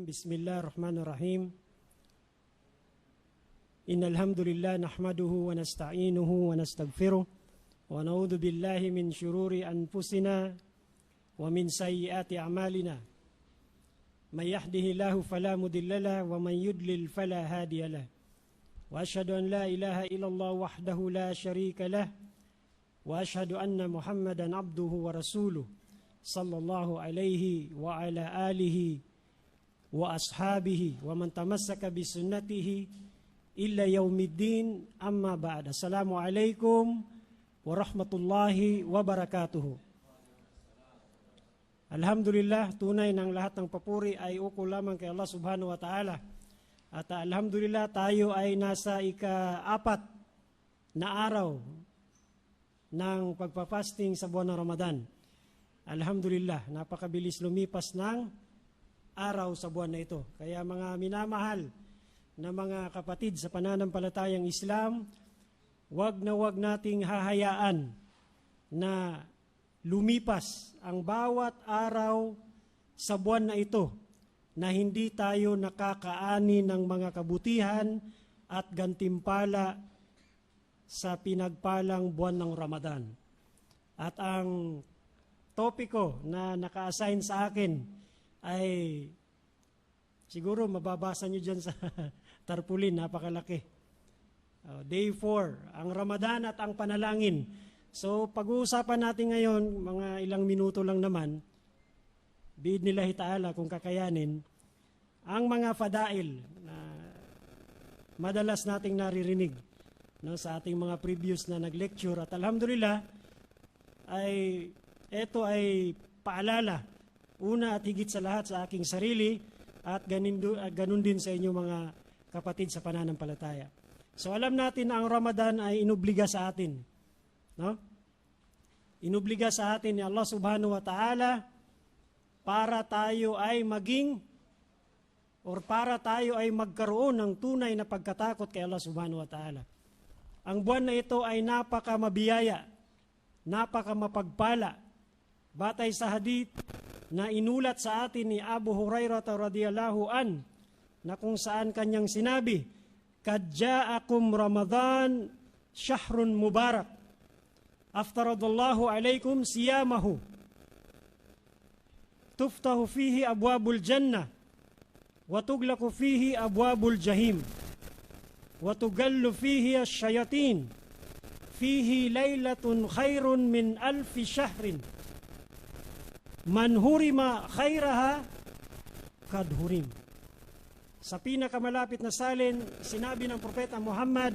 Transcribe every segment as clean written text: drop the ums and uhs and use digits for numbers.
Bismillahirrahmanirrahim. Innal hamdalillah nahmaduhu wa nasta'inuhu wa nastaghfiruh wa na'udzu billahi min shururi anfusina wa min sayyiati a'malina. May yahdihillahu fala mudilla lahu wa man yudlil fala hadiya lahu. Wa asyhadu an la ilaha illallah wahdahu la syarika lahu wa asyhadu anna Muhammadan abduhu wa rasuluh sallallahu alaihi wa ala alihi wa ashabihi wa man tamassaka bi sunnatihi illa yaumiddin, amma ba'd. Assalamualaikum warahmatullahi wabarakatuh. Alhamdulillah, tunay ng lahat ng papuri ay ukol lamang kay Allah subhanahu wa ta'ala. At alhamdulillah, tayo ay nasa ika-4 na araw ng pagpapasting sa buwan ng Ramadan. Alhamdulillah, napakabilis lumipas ng araw sa buwan na ito. Kaya mga minamahal na mga kapatid sa pananampalatayang Islam, wag nating hahayaan na lumipas ang bawat araw sa buwan na ito na hindi tayo nakakaani ng mga kabutihan at gantimpala sa pinagpalang buwan ng Ramadan. At ang topiko na naka-assign sa akin ay siguro mababasa nyo dyan sa tarpaulin, napakalaki. Day 4, ang Ramadan at ang panalangin. So pag-uusapan natin ngayon, mga ilang minuto lang naman, biidnillahi ta'ala kung kakayanin, ang mga fadail na madalas nating naririnig sa ating mga previous na nag-lecture. At alhamdulillah, ito ay paalala. Una at higit sa lahat sa aking sarili at ganun din sa inyong mga kapatid sa pananampalataya. So alam natin na ang Ramadan ay inubliga sa atin. No? Inubliga sa atin ni Allah subhanahu wa ta'ala para tayo ay magkaroon ng tunay na pagkatakot kay Allah subhanahu wa ta'ala. Ang buwan na ito ay napakamabiyaya, napakamapagpala. Batay sa hadith na inulat sa atin ni Abu Hurairah radhiyallahu an, na kung saan kanyang sinabi, "Qad ja'akum Ramadan syahrun mubarak, aftaradallahu alaikum siyamahu, tuftahu fihi abwabul jannah, wa tuglaku fihi abwabul jahim, wa tugallu fihi asyayatin, fihi laylatun khairun min alfi syahrin. Man hurima khairaha kad hurim." Sa pinakamalapit na salin, sinabi ng Propeta Muhammad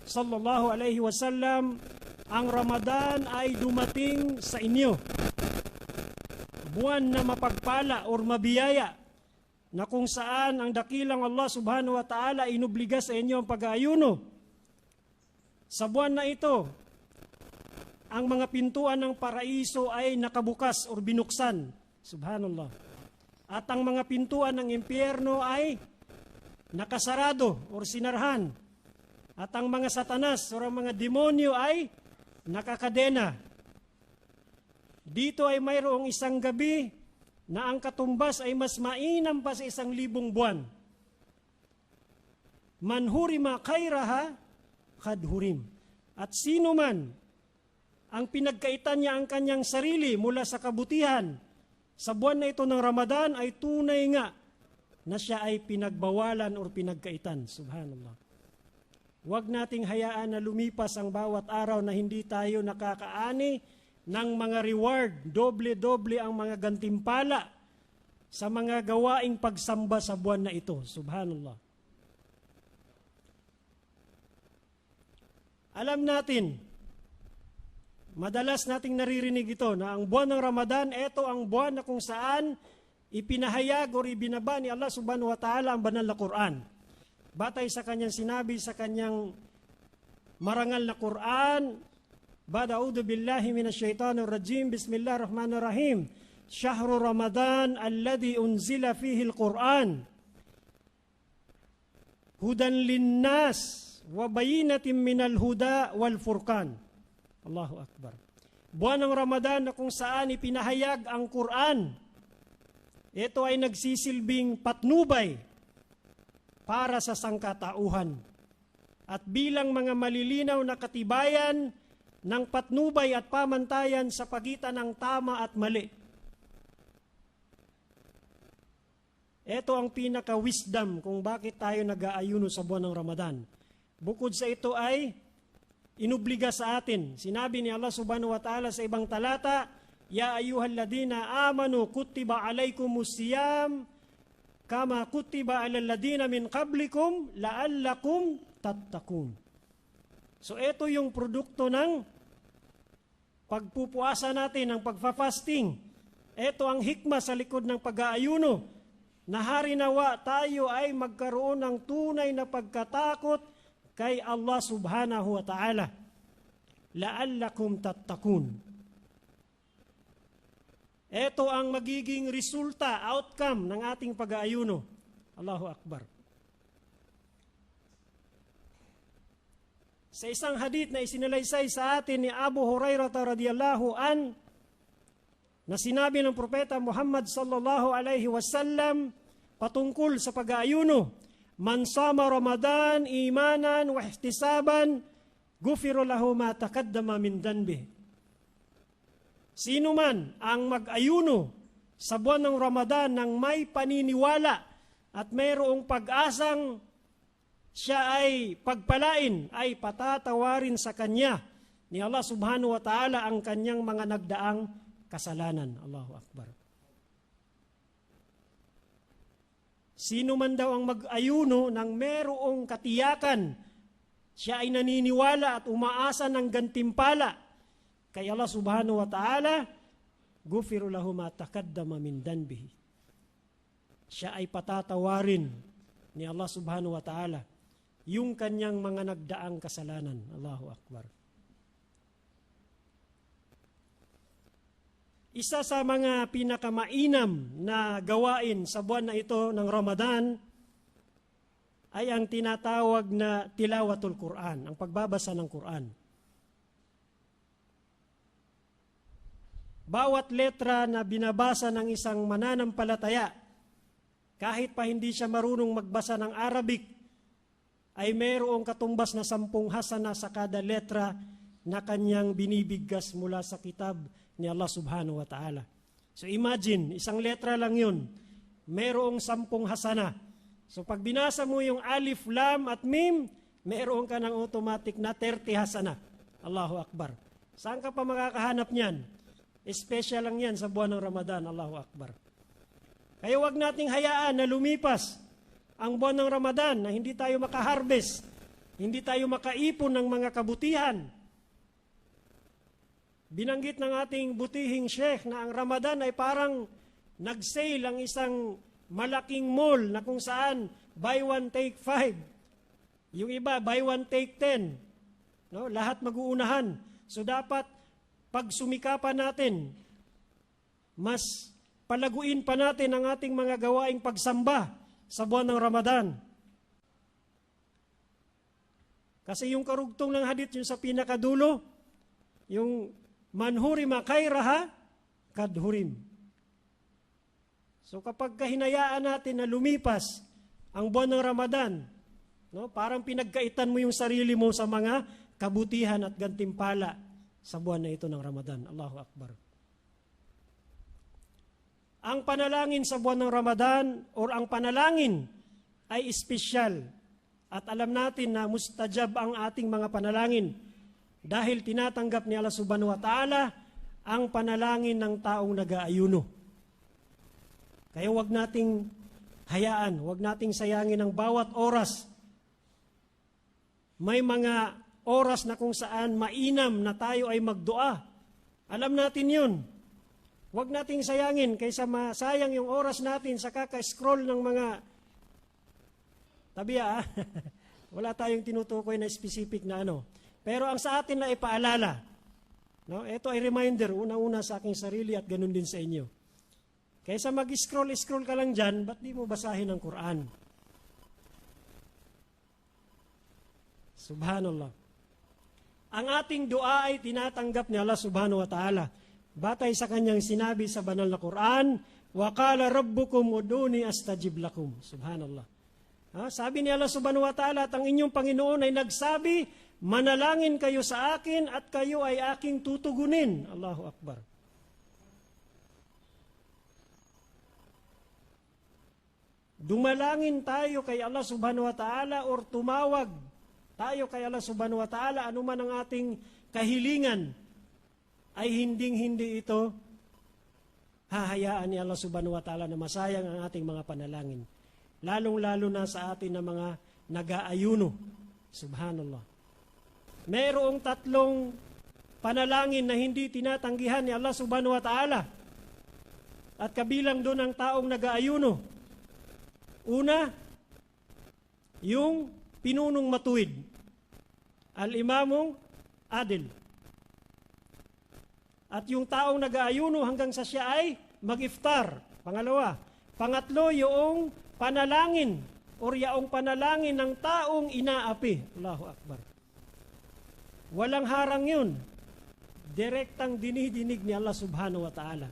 sallallahu alaihi wasallam, ang Ramadan ay dumating sa inyo, buwan na mapagpala or mabiyaya, na kung saan ang dakilang Allah subhanahu wa ta'ala inubliga sa inyo ang pag-aayuno. Sa buwan na ito, ang mga pintuan ng paraiso ay nakabukas o binuksan. Subhanallah. At ang mga pintuan ng impyerno ay nakasarado o sinarhan. At ang mga satanas o mga demonyo ay nakakadena. Dito ay mayroong isang gabi na ang katumbas ay mas mainam pa sa 1,000 buwan. Man hurima khairaha kad hurim. At sino man ang pinagkaitan niya ang kanyang sarili mula sa kabutihan sa buwan na ito ng Ramadan ay tunay nga na siya ay pinagbawalan o pinagkaitan. Subhanallah. Huwag nating hayaan na lumipas ang bawat araw na hindi tayo nakakaani ng mga reward. Doble-doble ang mga gantimpala sa mga gawaing pagsamba sa buwan na ito. Subhanallah. Alam natin, madalas nating naririnig ito na ang buwan ng Ramadan, ito ang buwan na kung saan ipinahayag o ibinaba ni Allah subhanahu wa ta'ala ang banal na Quran. Batay sa kanyang sinabi sa kanyang marangal na Quran, A'udhu billahi minasyaitanir rajim, bismillahirrahmanirrahim. Syahrul Ramadan alladhi unzila fihi al-Quran. Hudan linnas wa bayinatin minal huda wal furqan. Allahu Akbar. Buwan ng Ramadan na kung saan ipinahayag ang Quran. Ito ay nagsisilbing patnubay para sa sangkatauhan. At bilang mga malilinaw na katibayan ng patnubay at pamantayan sa pagitan ng tama at mali. Ito ang pinaka-wisdom kung bakit tayo nag-aayuno sa buwan ng Ramadan. Bukod sa ito ay inubliga sa atin. Sinabi ni Allah subhanahu wa ta'ala sa ibang talata, Ya ayyuhalladina amanu kutiba alaykumus siyam kama kutiba alal ladina min qablikum la'allakum tattaqun. So ito yung produkto ng pagpupuasa natin, ng pagfa-fasting. Ito ang hikma sa likod ng pag-aayuno. Na harinawa tayo ay magkaroon ng tunay na pagkatakot kay Allah subhanahu wa ta'ala. La'allakum tattaqun. Ito ang magiging resulta, outcome ng ating pag-aayuno. Allahu Akbar. Sa isang hadith na isinalaysay sa atin ni Abu Hurairah radhiyallahu an, na sinabi ng propeta Muhammad sallallahu alaihi wasallam patungkol sa pag-aayuno, Man sama Ramadan imanan wa ihtisaban gufiro lahu ma taqaddama min dhanbi. Sino man ang mag-ayuno sa buwan ng Ramadan nang may paniniwala at mayroong pag-asang siya ay pagpalain, ay patatawarin sa kanya ni Allah subhanahu wa ta'ala ang kanyang mga nagdaang kasalanan. Allahu Akbar. Sino man daw ang mag-ayuno ng merong katiyakan, siya ay naniniwala at umaasa ng gantimpala kay Allah subhanahu wa ta'ala, gufiru lahu ma taqaddama min dhanbihi. Siya ay patatawarin ni Allah subhanahu wa ta'ala yung kanyang mga nagdaang kasalanan. Allahu Akbar. Isa sa mga pinakamainam na gawain sa buwan na ito ng Ramadan ay ang tinatawag na tilawatul Quran, ang pagbabasa ng Quran. Bawat letra na binabasa ng isang mananampalataya, kahit pa hindi siya marunong magbasa ng Arabic, ay mayroong katumbas na 10 hasana sa kada letra na kanyang binibigkas mula sa kitab ni Allah subhanahu wa ta'ala. So imagine, isang letra lang yun, mayroong 10 hasana. So pag binasa mo yung alif, lam at mim, mayroon ka ng automatic na 30 hasana. Allahu Akbar. Saan ka pa makakahanap niyan? Special lang yan sa buwan ng Ramadan. Allahu Akbar. Kaya wag nating hayaan na lumipas ang buwan ng Ramadan na hindi tayo makaharvest, hindi tayo makaipon ng mga kabutihan. Binanggit ng ating butihing sheikh na ang Ramadan ay parang nag-sale ang isang malaking mall na kung saan buy one take 5. Yung iba buy one take 10. No, lahat mag-uunahan. So dapat pag sumikapan natin, mas palaguin pa natin ang ating mga gawaing pagsamba sa buwan ng Ramadan. Kasi yung karugtong ng hadith yung sa pinakadulo, yung manhurima khairaha kadhurim. So kapag kahinayaan natin na lumipas ang buwan ng Ramadan, no, parang pinagkaitan mo yung sarili mo sa mga kabutihan at gantimpala sa buwan na ito ng Ramadan. Allahu Akbar. ang panalangin sa buwan ng Ramadan or ang panalangin ay espesyal. At alam natin na mustajab ang ating mga panalangin dahil tinatanggap ni Allah subhanahu wa ta'ala ang panalangin ng taong nag-aayuno. Kaya wag nating hayaan, wag nating sayangin ang bawat oras. May mga oras na kung saan mainam na tayo ay magdua. Alam natin yun. Huwag nating sayangin kaysa masayang yung oras natin sa kaka-scroll ng mga tabiya. Wala tayong tinutukoy na specific na ano. Pero ang sa atin na ipaalala, no? Ito ay reminder, una-una sa aking sarili at ganun din sa inyo. Kaysa mag-scroll ka lang dyan, ba't di mo basahin ang Quran? Subhanallah. Ang ating dua ay tinatanggap ni Allah subhanahu wa ta'ala. Batay sa kanyang sinabi sa banal na Quran, وَقَالَ رَبُّكُمْ uduni astajib lakum. Subhanallah. Sabi ni Allah subhanahu wa ta'ala at ang inyong Panginoon ay nagsabi, manalangin kayo sa akin at kayo ay aking tutugunin. Allahu Akbar. Dumalangin tayo kay Allah subhanahu wa ta'ala or tumawag tayo kay Allah subhanahu wa ta'ala, anuman ang ating kahilingan, ay hinding-hindi ito hahayaan ni Allah subhanahu wa ta'ala na masayang ang ating mga panalangin. Lalong-lalo na sa atin na mga nag-aayuno. Subhanallah. Mayroong 3 panalangin na hindi tinatanggihan ni Allah subhanahu wa ta'ala. At kabilang doon ang taong nag-aayuno. Una, yung pinunong matuwid. Al-imamong adil. At yung taong nag-aayuno hanggang sa siya ay mag-iftar. Pangalawa. Pangatlo, yung panalangin o yaong panalangin ng taong inaapi. Allahu Akbar. Walang harang yun. Direktang dinidinig ni Allah subhanahu wa ta'ala.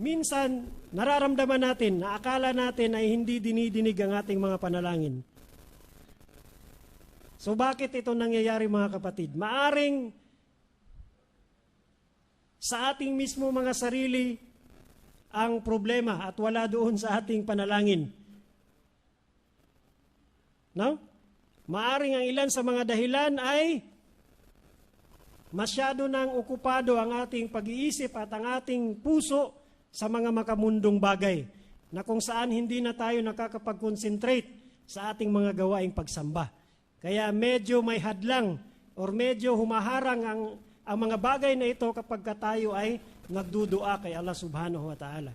Minsan, nararamdaman natin na akala natin ay hindi dinidinig ang ating mga panalangin. So bakit ito nangyayari mga kapatid? Maaring sa ating mismo mga sarili ang problema at wala doon sa ating panalangin. No? Maaring ang ilan sa mga dahilan ay masyado nang okupado ang ating pag-iisip at ang ating puso sa mga makamundong bagay na kung saan hindi na tayo nakakapag-concentrate sa ating mga gawaing pagsamba. Kaya medyo may hadlang or medyo humaharang ang mga bagay na ito kapag tayo ay nagdudua kay Allah subhanahu wa ta'ala.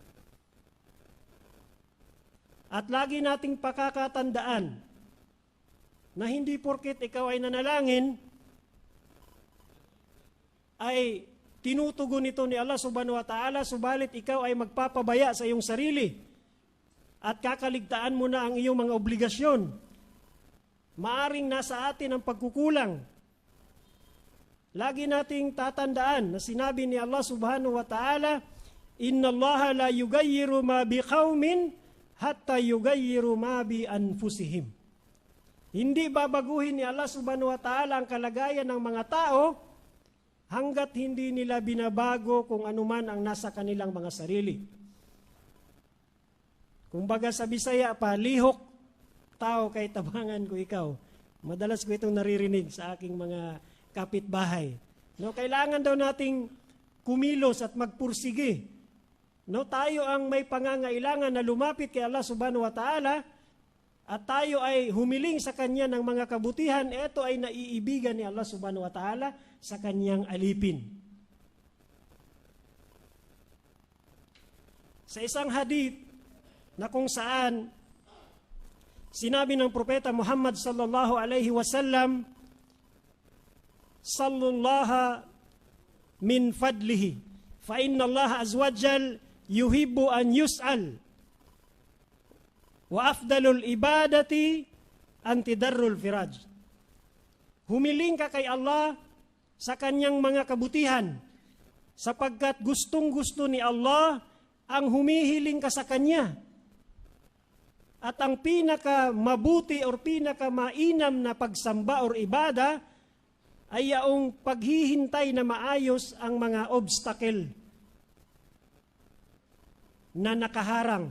At lagi nating pakakatandaan na hindi porket ikaw ay nanalangin ay tinutugon ito ni Allah subhanahu wa ta'ala, subalit ikaw ay magpapabaya sa iyong sarili at kakaligtaan mo na ang iyong mga obligasyon. Maaring nasa atin ang pagkukulang. Lagi nating tatandaan na sinabi ni Allah subhanahu wa ta'ala, Inna Allah la yugayyiru ma bi qawmin hatta yugayyiru ma bi anfusihim. Hindi babaguhin ni Allah subhanahu wa ta'ala ang kalagayan ng mga tao hanggat hindi nila binabago kung anuman ang nasa kanilang mga sarili. Kumbaga sa Bisaya pa, lihok tao kay tabangan ko ikaw. Madalas ko itong naririnig sa aking mga kapitbahay. No, kailangan daw nating kumilos at magpursige. No, tayo ang may pangangailangan na lumapit kay Allah subhanahu wa ta'ala at tayo ay humiling sa Kanya ng mga kabutihan. Ito ay naiibigan ni Allah subhanahu wa ta'ala sa Kanyang alipin. Sa isang hadith na kung saan sinabi ng propeta Muhammad sallallahu alaihi wasallam, Sallallahu min fadlihi, fa inna Allah azwajal yuhibbu an yus'al, wa afdalul ibadati antidarrul firaj. Humiling ka kay Allah sa Kanyang mga kabutihan, sapagkat gustong-gusto ni Allah ang humihiling ka sa Kanya. At ang pinaka mabuti or pinaka mainam na pagsamba or ibada ay yaong paghihintay na maayos ang mga obstacle na nakaharang.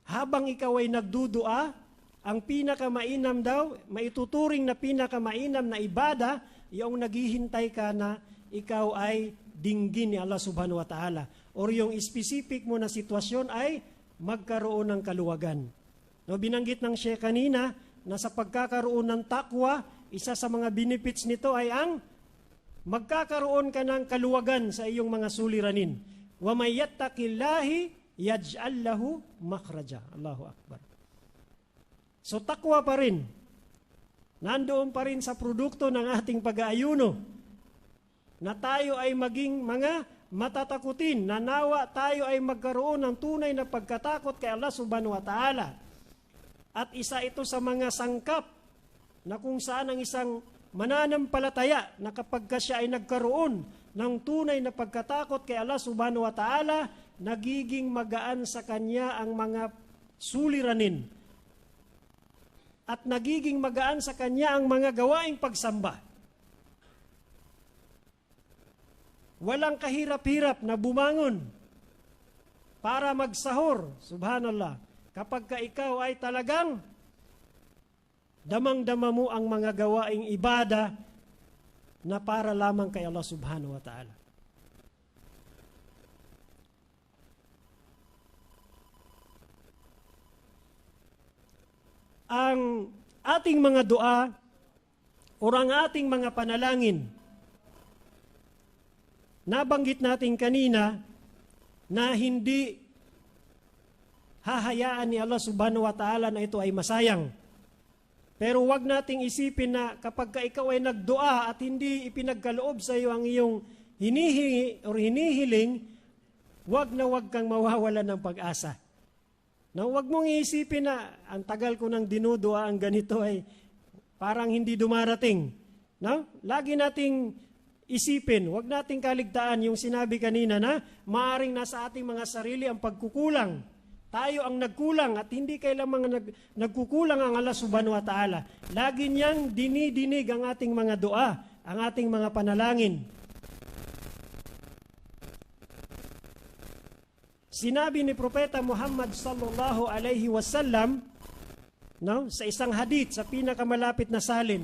Habang ikaw ay nagdudua, ang pinakamainam daw, maituturing na pinakamainam na ibada, yung naghihintay ka na ikaw ay dinggin ni Allah subhanahu wa ta'ala. Or yung specific mo na sitwasyon ay magkaroon ng kaluwagan. No, binanggit ng Sheikh kanina na sa pagkakaroon ng takwa, isa sa mga benefits nito ay ang magkakaroon ka ng kaluwagan sa iyong mga suliranin. Wa may yattaqillahi yaj'al lahu makhraja. Allahu Akbar. So takwa pa rin. Nandoon pa rin sa produkto ng ating pag-aayuno na tayo ay maging mga matatakutin, na nawa tayo ay magkaroon ng tunay na pagkatakot kay Allah subhanahu wa ta'ala. At isa ito sa mga sangkap na kung saan ang isang mananampalataya na kapag siya ay nagkaroon ng tunay na pagkatakot kay Allah subhanahu wa ta'ala, nagiging magaan sa kanya ang mga suliranin at nagiging magaan sa kanya ang mga gawaing pagsamba. Walang kahirap-hirap na bumangon para magsahur, subhanallah, kapag ka ikaw ay talagang damang-dama mo ang mga gawaing ibada na para lamang kay Allah subhanahu wa ta'ala. Ang ating mga dua o ang ating mga panalangin, nabanggit natin kanina na hindi hahayaan ni Allah subhanahu wa ta'ala na ito ay masayang. Pero wag nating isipin na kapag ka ikaw ay nagdua at hindi ipinagkaloob sa iyo ang iyong hinihingi o hinihiling, wag na wag kang mawawalan ng pag-asa. Na wag mong iisipin na ang tagal ko nang dinudua ang ganito ay parang hindi dumarating. No? Lagi nating isipin, wag nating kaligtaan yung sinabi kanina na maaring nasa ating mga sarili ang pagkukulang. Tayo ang nagkulang at hindi kailangan nagkukulang ang Allah subhanahu wa ta'ala. Lagi niyang dinidinig ang ating mga dua, ang ating mga panalangin. Sinabi ni Propeta Muhammad sallallahu alaihi wasallam, no, sa isang hadith sa pinakamalapit na salin,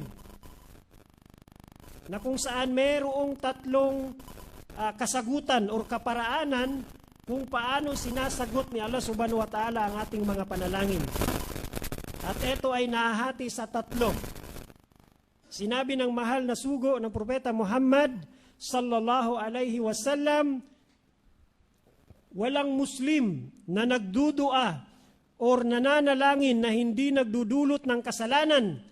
na kung saan mayroong tatlong kasagutan o kaparaanan kung paano sinasagot ni Allah subhanahu wa ta'ala ang ating mga panalangin. At ito ay nahahati sa tatlo. Sinabi ng mahal na sugo ng Propeta Muhammad sallallahu alaihi wasallam, walang Muslim na nagdudua o nananalangin na hindi nagdudulot ng kasalanan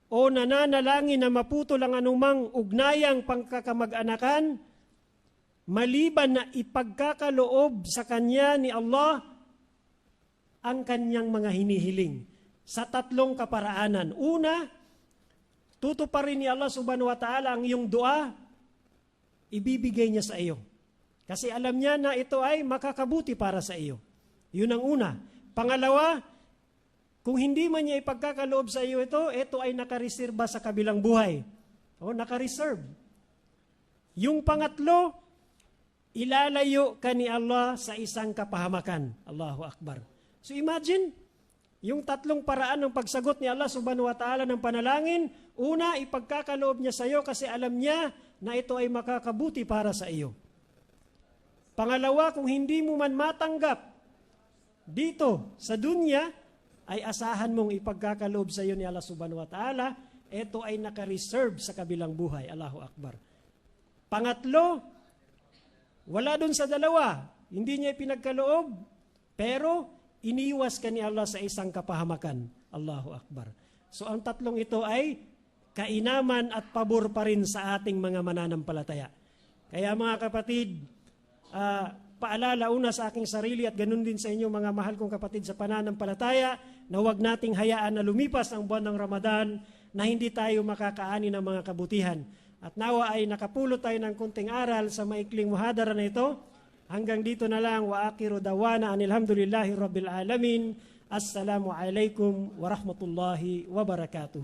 o nananalangin na maputol ang anumang ugnayang pangkakamag-anakan maliban na ipagkakaloob sa kanya ni Allah ang kanyang mga hinihiling sa tatlong kaparaanan. Una, tutuparin ni Allah subhanahu wa ta'ala ang iyong dua, ibibigay niya sa iyo. Kasi alam niya na ito ay makakabuti para sa iyo. Yun ang una. Pangalawa, kung hindi man niya ipagkakaloob sa iyo ito ay nakareserba sa kabilang buhay. O nakareserve. Yung pangatlo, ilalayo ka ni Allah sa isang kapahamakan. Allahu Akbar. So imagine, yung tatlong paraan ng pagsagot ni Allah subhanahu wa ta'ala ng panalangin, una, ipagkakaloob niya sa iyo kasi alam niya na ito ay makakabuti para sa iyo. Pangalawa, kung hindi mo man matanggap dito sa dunya, ay asahan mong ipagkakaloob sa iyo ni Allah subhanahu wa ta'ala, ito ay nakareserve sa kabilang buhay. Allahu Akbar. Pangatlo, wala dun sa dalawa. Hindi niya ipinagkaloob, pero iniwas ka ni Allah sa isang kapahamakan. Allahu Akbar. So ang tatlong ito ay kainaman at pabor pa rin sa ating mga mananampalataya. Kaya mga kapatid, paalala una sa aking sarili at ganun din sa inyo mga mahal kong kapatid sa pananampalataya na huwag nating hayaan na lumipas ang buwan ng Ramadan na hindi tayo makakaani ng mga kabutihan. At nawa ay nakapulot tayo ng kunting aral sa maikling muhadara na ito. Hanggang dito na lang, wa akhiru dawana anil hamdulillahi rabbil alamin. Assalamu alaikum warahmatullahi wabarakatuh.